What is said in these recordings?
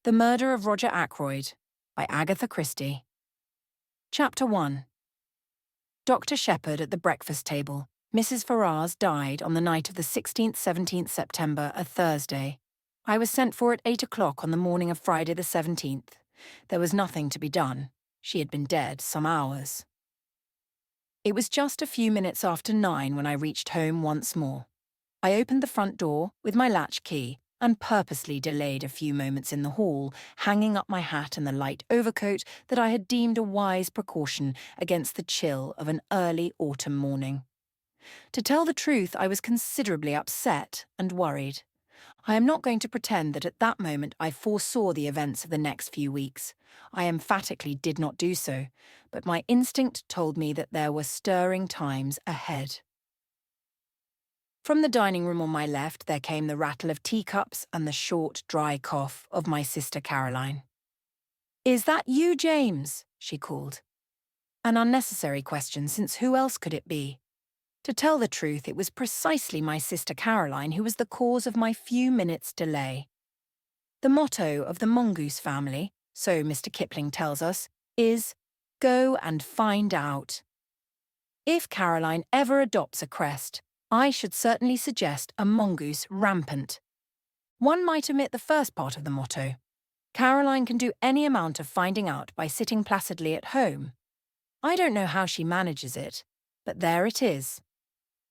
The Murder of Roger Ackroyd by Agatha Christie. Chapter 1. Dr. Shepherd at the breakfast table. Mrs. Ferrars died on the night of the 16th-17th September, a Thursday. I was sent for at 8 o'clock on the morning of Friday the 17th. There was nothing to be done. She had been dead some hours. It was just a few minutes after 9 when I reached home once more. I opened the front door with my latch key and purposely delayed a few moments in the hall, hanging up my hat and the light overcoat that I had deemed a wise precaution against the chill of an early autumn morning. To tell the truth, I was considerably upset and worried. I am not going to pretend that at that moment I foresaw the events of the next few weeks. I emphatically did not do so, but my instinct told me that there were stirring times ahead. From the dining room on my left there came the rattle of teacups and the short, dry cough of my sister Caroline. "Is that you, James?" she called. An unnecessary question, since who else could it be? To tell the truth, it was precisely my sister Caroline who was the cause of my few minutes' delay. The motto of the mongoose family, so Mr. Kipling tells us, is, "Go and find out." If Caroline ever adopts a crest, I should certainly suggest a mongoose rampant. One might omit the first part of the motto. Caroline can do any amount of finding out by sitting placidly at home. I don't know how she manages it, but there it is.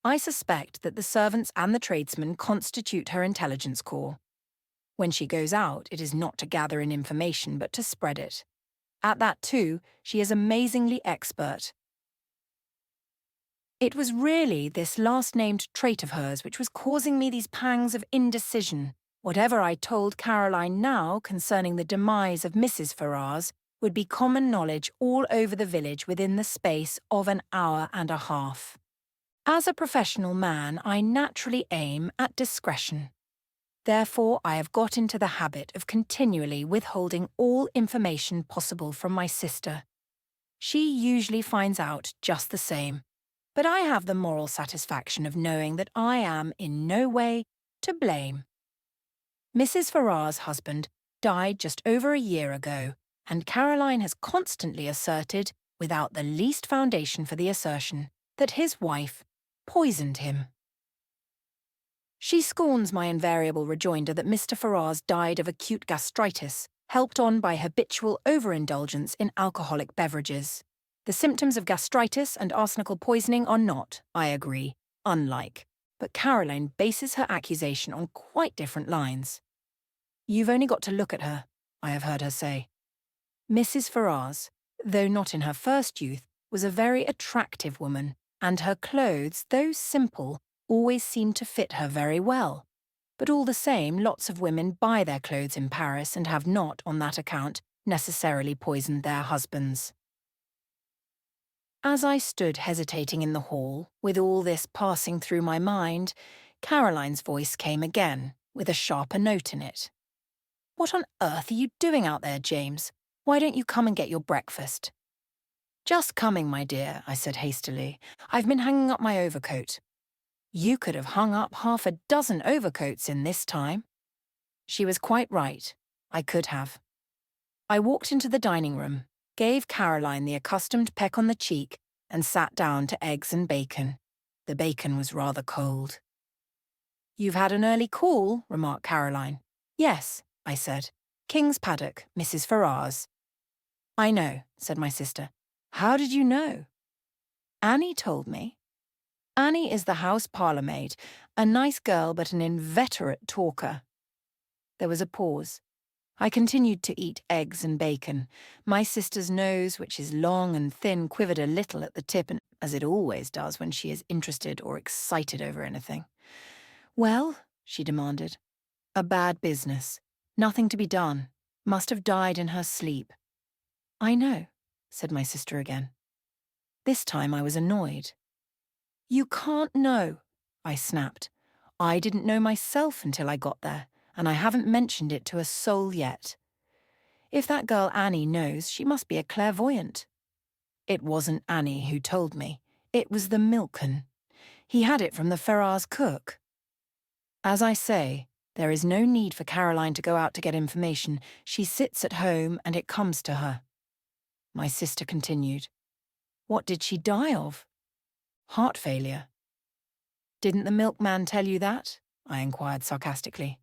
I suspect that the servants and the tradesmen constitute her intelligence corps. When she goes out, it is not to gather in information, but to spread it. At that, too, she is amazingly expert. It was really this last-named trait of hers which was causing me these pangs of indecision. Whatever I told Caroline now concerning the demise of Mrs. Ferrars would be common knowledge all over the village within the space of an hour and a half. As a professional man, I naturally aim at discretion. Therefore, I have got into the habit of continually withholding all information possible from my sister. She usually finds out just the same. But I have the moral satisfaction of knowing that I am in no way to blame. Mrs. Ferrars' husband died just over a year ago, and Caroline has constantly asserted, without the least foundation for the assertion, that his wife poisoned him. She scorns my invariable rejoinder that Mr. Ferrars died of acute gastritis, helped on by habitual overindulgence in alcoholic beverages. The symptoms of gastritis and arsenical poisoning are not, I agree, unlike, but Caroline bases her accusation on quite different lines. "You've only got to look at her," I have heard her say. Mrs. Ferrars, though not in her first youth, was a very attractive woman, and her clothes, though simple, always seemed to fit her very well. But all the same, lots of women buy their clothes in Paris and have not, on that account, necessarily poisoned their husbands. As I stood hesitating in the hall, with all this passing through my mind, Caroline's voice came again, with a sharper note in it. "What on earth are you doing out there, James? Why don't you come and get your breakfast?" "Just coming, my dear," I said hastily. "I've been hanging up my overcoat." "You could have hung up half a dozen overcoats in this time." She was quite right. I could have. I walked into the dining room, gave Caroline the accustomed peck on the cheek, and sat down to eggs and bacon. The bacon was rather cold. "You've had an early call," remarked Caroline. "Yes," I said. "King's Paddock, Mrs. Ferrars." "I know," said my sister. "How did you know?" "Annie told me." Annie is the house parlour-maid, a nice girl but an inveterate talker. There was a pause. I continued to eat eggs and bacon. My sister's nose, which is long and thin, quivered a little at the tip, and as it always does when she is interested or excited over anything. "Well?" she demanded. "A bad business. Nothing to be done. Must have died in her sleep." "I know," said my sister again. This time I was annoyed. "You can't know," I snapped. "I didn't know myself until I got there, and I haven't mentioned it to a soul yet. If that girl Annie knows, she must be a clairvoyant." "It wasn't Annie who told me. It was the milkman. He had it from the Ferrars cook." "As I say, There is no need for Caroline to go out to get information. She sits at home and it comes to her. My sister continued. What did she die of? Heart failure. Didn't the milkman tell you that? I inquired sarcastically.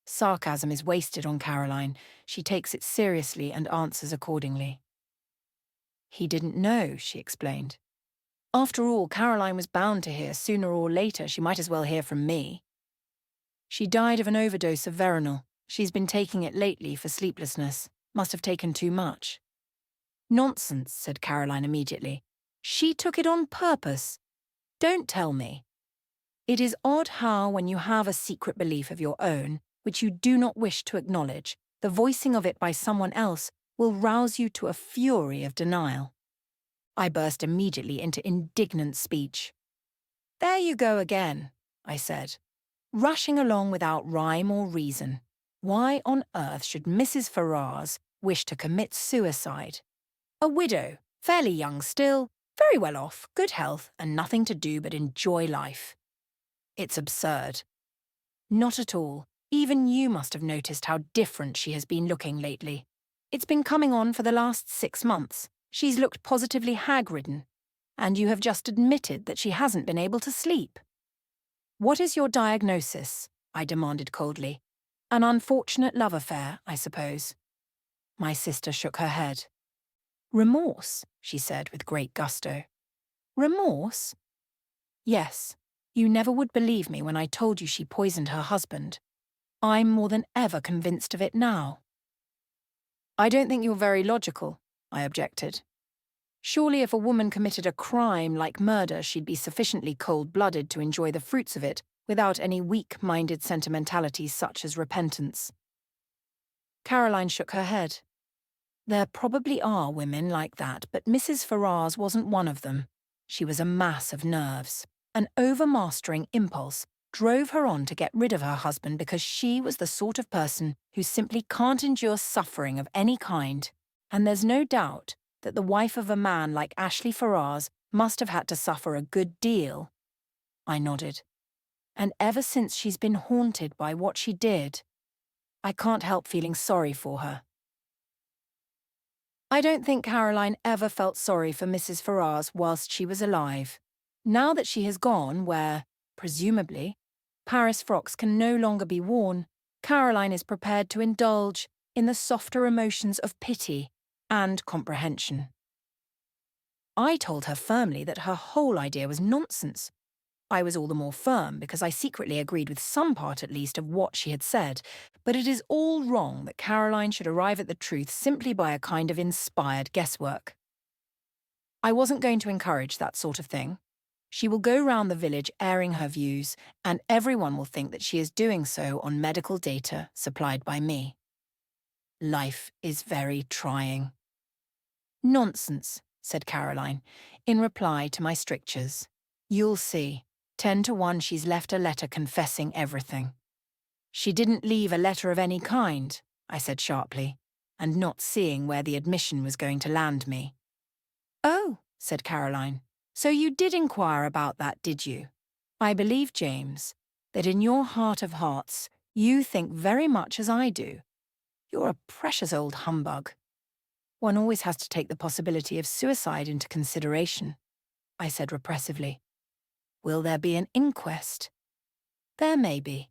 Sarcasm is wasted on Caroline. She takes it seriously and answers accordingly. He didn't know, she explained. After all, Caroline was bound to hear. Sooner or later, she might as well hear from me. She died of an overdose of Veronal. She's been taking it lately for sleeplessness. Must have taken too much. Nonsense, said Caroline immediately. She took it on purpose. Don't tell me. It is odd how, when you have a secret belief of your own, which you do not wish to acknowledge, the voicing of it by someone else will rouse you to a fury of denial. I burst immediately into indignant speech. There you go again, I said, rushing along without rhyme or reason. Why on earth should Mrs. Ferrars wish to commit suicide? A widow, fairly young still, very well off, good health, and nothing to do but enjoy life. It's absurd. Not at all. Even you must have noticed how different she has been looking lately. It's been coming on for the last 6 months. She's looked positively hag-ridden. And you have just admitted that she hasn't been able to sleep. What is your diagnosis? I demanded coldly. An unfortunate love affair, I suppose. My sister shook her head. Remorse, she said with great gusto. Remorse? Yes, you never would believe me when I told you she poisoned her husband. I'm more than ever convinced of it now. I don't think you're very logical, I objected. Surely if a woman committed a crime like murder, she'd be sufficiently cold-blooded to enjoy the fruits of it without any weak-minded sentimentalities such as repentance. Caroline shook her head. There probably are women like that, but Mrs. Ferrars wasn't one of them. She was a mass of nerves. An overmastering impulse drove her on to get rid of her husband because she was the sort of person who simply can't endure suffering of any kind. And there's no doubt that the wife of a man like Ashley Ferrars must have had to suffer a good deal. I nodded. And ever since she's been haunted by what she did, I can't help feeling sorry for her. I don't think Caroline ever felt sorry for Mrs. Ferrars whilst she was alive. Now that she has gone where, presumably, Paris frocks can no longer be worn, Caroline is prepared to indulge in the softer emotions of pity and comprehension. I told her firmly that her whole idea was nonsense. I was all the more firm because I secretly agreed with some part at least of what she had said, but it is all wrong that Caroline should arrive at the truth simply by a kind of inspired guesswork. I wasn't going to encourage that sort of thing. She will go round the village airing her views, and everyone will think that she is doing so on medical data supplied by me. Life is very trying. Nonsense, said Caroline, in reply to my strictures. You'll see. 10 to 1 she's left a letter confessing everything. She didn't leave a letter of any kind, I said sharply, and not seeing where the admission was going to land me. Oh, said Caroline, so you did inquire about that, did you? I believe, James, that in your heart of hearts you think very much as I do. You're a precious old humbug. One always has to take the possibility of suicide into consideration, I said repressively. Will there be an inquest? There may be.